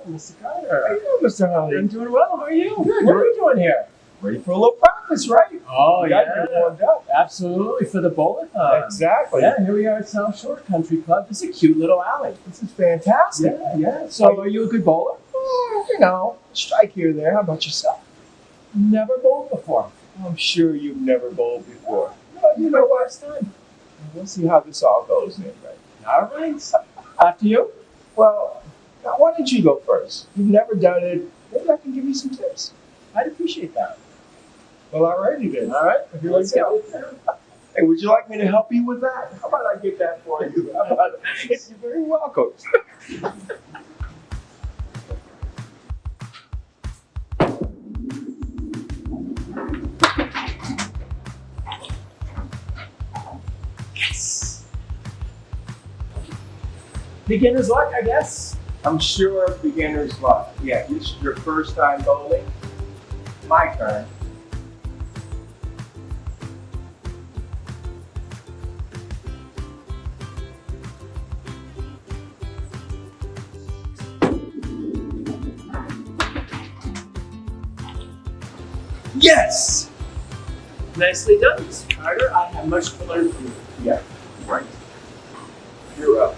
Mr. Carter. How you doing, Mr. Holly? I'm doing well. How are you? Good. What are you doing here? Ready for a little practice, right? Oh, You gotta get warmed up. Absolutely, for the bowl-a-thon. Exactly. Yeah, here we are at South Shore Country Club. It's a cute little alley. This is fantastic. Yeah. So, are you a good bowler? You know, strike here or there. How about yourself? Never bowled before. I'm sure you've never bowled before. Well, you know what? First time. We'll see how this all goes then, right? All right. After you? Well, now why don't you go first? You've never done it. Maybe I can give you some tips. I'd appreciate that. Well, alrighty then. All right. Here we go. Hey, would you like me to help you with that? How about I get that for you? How about it? You're very welcome. Yes. Beginner's luck, I guess. I'm sure beginner's luck. Yeah, this is your first time bowling. My turn. Yes! Nicely done, Mr. Carter. I have much to learn from you. Yeah, right. You're up.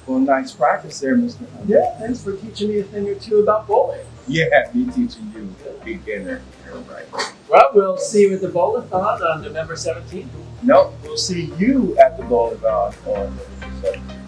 Well, nice practice there, Mr. Hunt. Yeah, thanks for teaching me a thing or two about bowling. Yeah, me teaching you beginner. You're right. Well, we'll see you at the bowl-a-thon on November 17th. Nope, we'll see you at the Bowl-A-Thon on November 7th.